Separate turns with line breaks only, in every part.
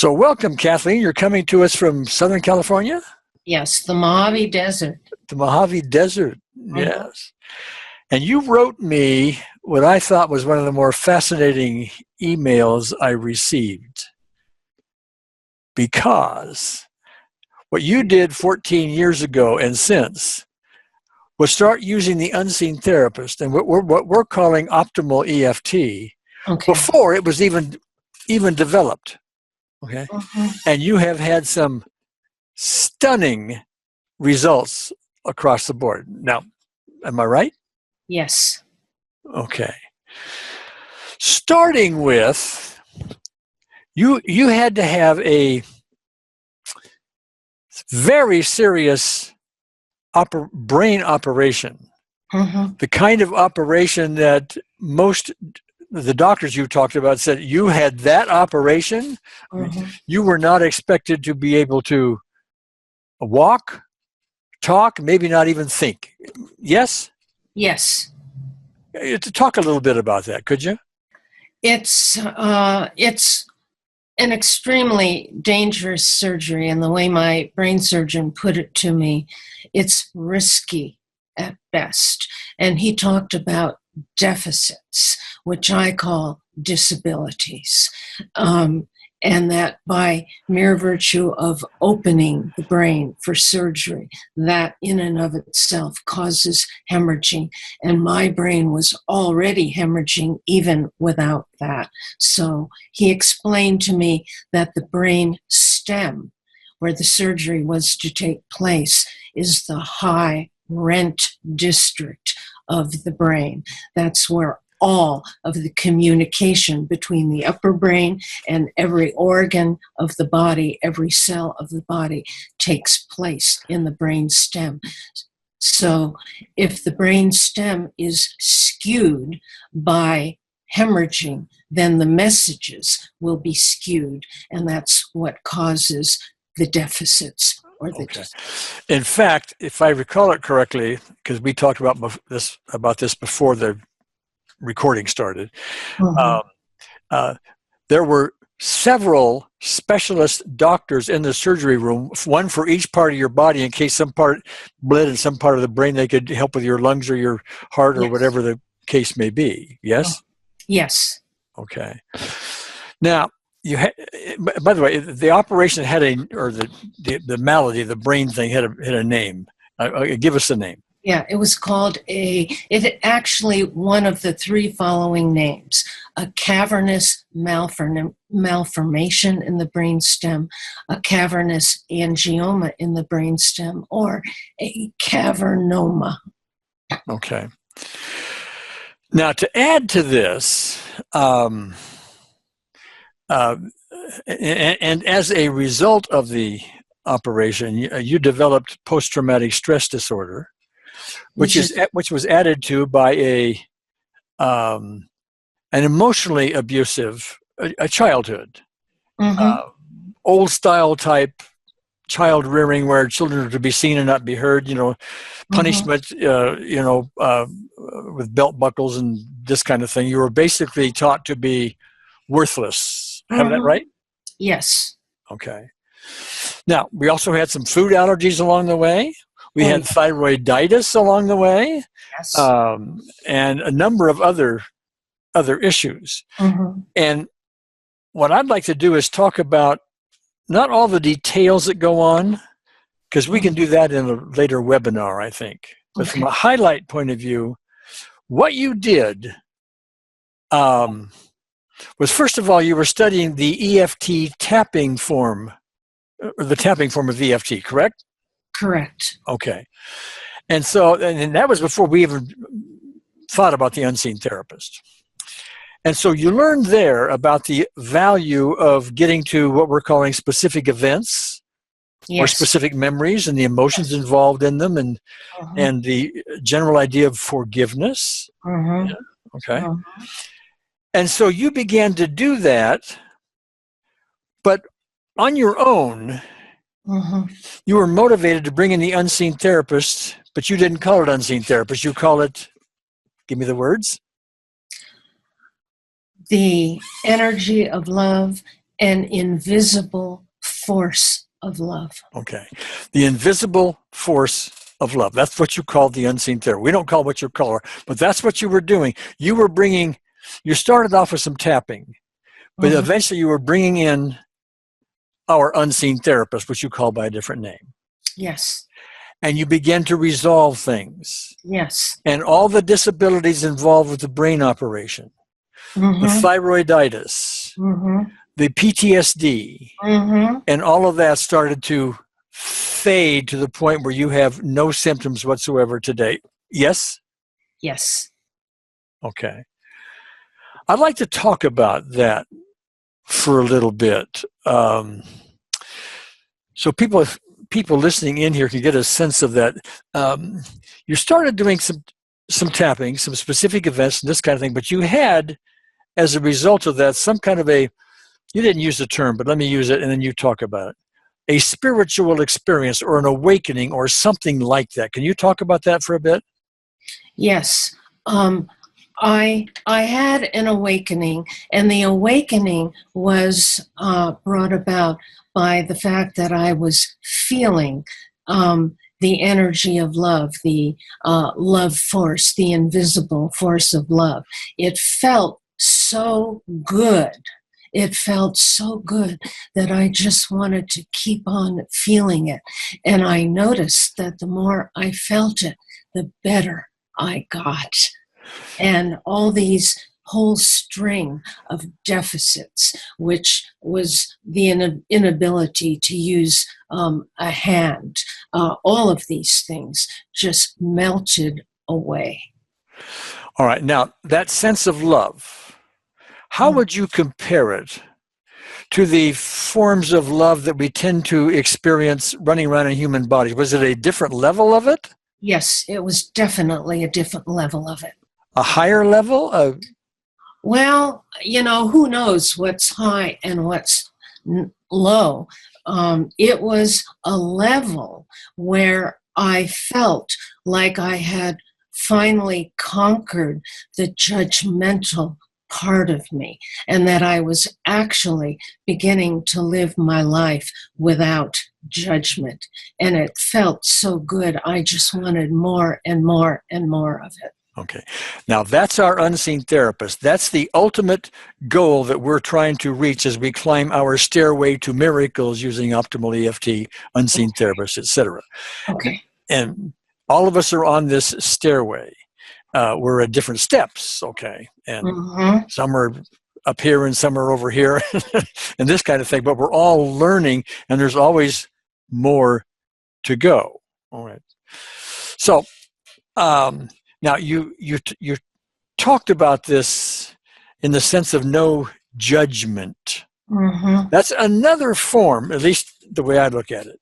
So welcome, Kathleen. You're coming to us from Southern California?
Yes, the Mojave Desert.
The Mojave Desert,
Mhm.
yes. And you wrote me what I thought was one of the more fascinating emails I received, because what you did 14 years ago and since was start using the unseen therapist and what we're calling optimal EFT
Okay.
before it was even developed. Okay. And you have had some stunning results across the board. Now, am I right?
Yes.
Okay. Starting with, you had to have a very serious brain operation. The kind of operation that most the doctors you talked about said you had that operation. You were not expected to be able to walk, talk, maybe not even think. Yes?
Yes.
Talk a little bit about that, could you?
It's an extremely dangerous surgery, and the way my brain surgeon put it to me, it's risky at best. And he talked about deficits, which I call disabilities. And that by mere virtue of opening the brain for surgery, that in and of itself causes hemorrhaging. And my brain was already hemorrhaging even without that. So he explained to me that the brain stem, where the surgery was to take place, is the high rent district of the brain. That's where all of the communication between the upper brain and every organ of the body, every cell of the body takes place in the brain stem. So if the brain stem is skewed by hemorrhaging, then the messages will be skewed, and that's what causes the deficits.
Okay. In fact, if I recall it correctly, because we talked about this before the recording started, there were several specialist doctors in the surgery room, one for each part of your body in case some part bled in some part of the brain. They could help with your lungs or your heart or whatever the case may be. Yes?
Yes.
Okay. Now, by the way, the operation had the malady, the brain thing had a name. Give us the name.
Yeah, it was called actually one of the three following names: a cavernous malformation in the brainstem, a cavernous angioma in the brainstem, or a cavernoma.
Okay. Now, to add to this, and as a result of the operation, you developed post-traumatic stress disorder, which was added to by an emotionally abusive a childhood, old style type child rearing where children are to be seen and not be heard. Punishment, with belt buckles and this kind of thing. You were basically taught to be worthless. Have that right?
Yes.
Okay. Now, we also had some food allergies along the way. We had thyroiditis along the way,
yes.
And a number of other issues. And what I'd like to do is talk about not all the details that go on, because we can do that in a later webinar, I think. But from a highlight point of view, what you did was, first of all, you were studying the EFT tapping form, or the tapping form of EFT, correct?
Correct.
Okay. And so, and that was before we even thought about the unseen therapist. And so you learned there about the value of getting to what we're calling specific events, or specific memories and the emotions involved in them, and the general idea of forgiveness. Yeah. Okay. And so you began to do that, but on your own, you were motivated to bring in the unseen therapist, but you didn't call it unseen therapist. You call it, give me the words.
The energy of love an invisible force of love.
Okay. The invisible force of love. That's what you call the unseen therapy. We don't call it what you call her, but that's what you were doing. You started off with some tapping, but eventually you were bringing in our unseen therapist, which you call by a different name.
Yes.
And you began to resolve things.
Yes.
And all the disabilities involved with the brain operation, the thyroiditis, the PTSD, and all of that started to fade to the point where you have no symptoms whatsoever today. Yes?
Yes.
Okay. I'd like to talk about that for a little bit. So people listening in here can get a sense of that. You started doing some tapping, some specific events, and this kind of thing, but you had, as a result of that, some kind of you didn't use the term, but let me use it and then you talk about it. A spiritual experience or an awakening or something like that. Can you talk about that for a bit?
Yes. I had an awakening, and the awakening was brought about by the fact that I was feeling the energy of love, the love force, the invisible force of love. It felt so good. It felt so good that I just wanted to keep on feeling it. And I noticed that the more I felt it, the better I got. And all these whole string of deficits, which was the inability to use a hand, all of these things just melted away.
All right. Now, that sense of love, how would you compare it to the forms of love that we tend to experience running around in human bodies? Was it a different level of it?
Yes, it was definitely a different level of it.
A higher level?
Well, who knows what's high and what's low. It was a level where I felt like I had finally conquered the judgmental part of me, and that I was actually beginning to live my life without judgment. And it felt so good. I just wanted more and more and more of it.
Okay. Now, that's our unseen therapist. That's the ultimate goal that we're trying to reach as we climb our stairway to miracles using optimal EFT, unseen therapist, etc.
Okay.
And all of us are on this stairway. We're at different steps, okay? And some are up here and some are over here and this kind of thing, but we're all learning and there's always more to go. All right. So, now, you talked about this in the sense of no judgment. That's another form, at least the way I look at it.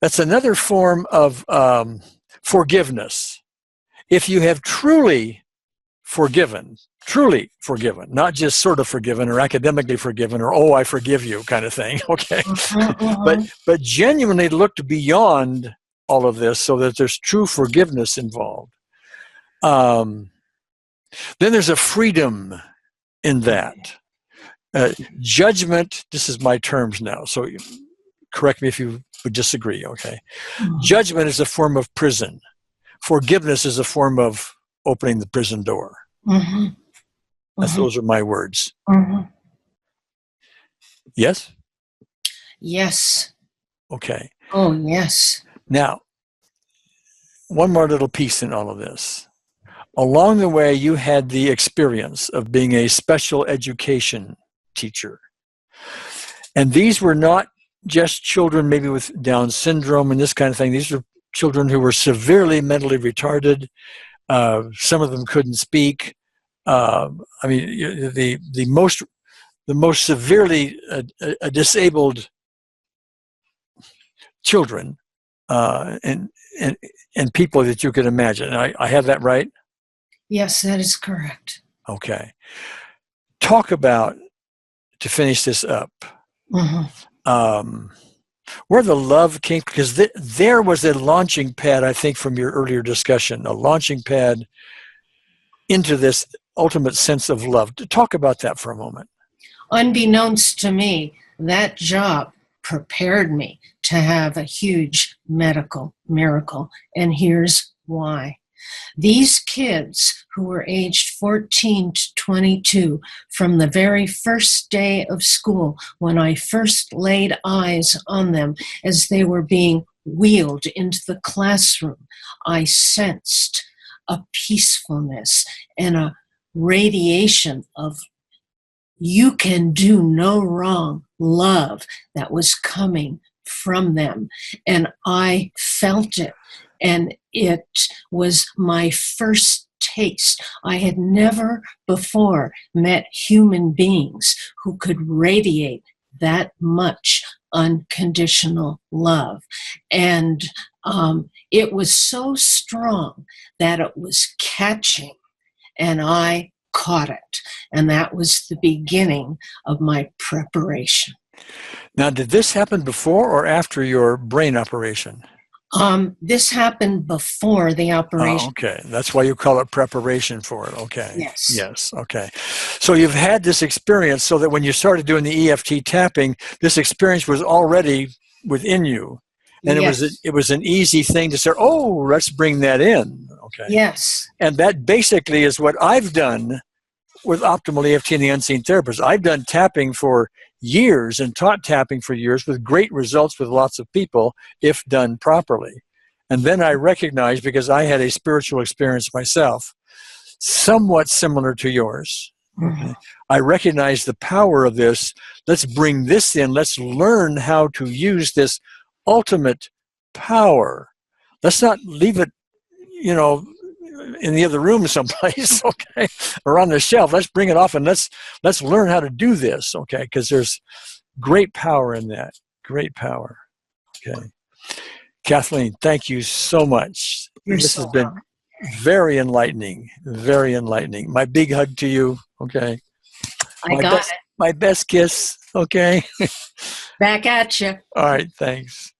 That's another form of forgiveness. If you have truly forgiven, not just sort of forgiven or academically forgiven or, oh, I forgive you kind of thing, okay? But genuinely looked beyond all of this so that there's true forgiveness involved. Then there's a freedom in that. Judgment, this is my terms now, so correct me if you would disagree, okay? Judgment is a form of prison. Forgiveness is a form of opening the prison door. Those are my words. Yes?
Yes.
Okay.
Oh, yes.
Now, one more little piece in all of this. Along the way, you had the experience of being a special education teacher. And these were not just children maybe with Down syndrome and this kind of thing. These were children who were severely mentally retarded. Some of them couldn't speak. I mean, the most severely disabled children and people that you could imagine. I have that right?
Yes, that is correct.
Okay. Talk about, to finish this up, where the love came, because there was a launching pad, I think, from your earlier discussion, a launching pad into this ultimate sense of love. Talk about that for a moment.
Unbeknownst to me, that job prepared me to have a huge medical miracle. And here's why. These kids who were aged 14 to 22, from the very first day of school, when I first laid eyes on them as they were being wheeled into the classroom, I sensed a peacefulness and a radiation of you can do no wrong love that was coming from them. And I felt it. And it was my first taste. I had never before met human beings who could radiate that much unconditional love. And it was so strong that it was catching, and I caught it. And that was the beginning of my preparation.
Now, did this happen before or after your brain operation?
This happened before the operation.
Oh, okay. That's why you call it preparation for it. Okay.
Yes.
Yes. Okay. So you've had this experience so that when you started doing the EFT tapping, this experience was already within you. And
Yes.
it was an easy thing to say, oh, let's bring that in. Okay.
Yes.
And that basically is what I've done with Optimal EFT and the Unseen Therapist. I've done tapping for years and taught tapping for years with great results with lots of people if done properly. And then I recognized, because I had a spiritual experience myself, somewhat similar to yours.
Mm-hmm.
I recognized the power of this. Let's bring this in. Let's learn how to use this ultimate power. Let's not leave it, in the other room someplace, okay, or on the shelf. Let's bring it off and let's learn how to do this, okay, because there's great power in that. Great power. Okay. Kathleen, thank you so much. This has been very enlightening, very enlightening. My big hug to you, okay? My best kiss, okay?
Back at you.
All right, thanks.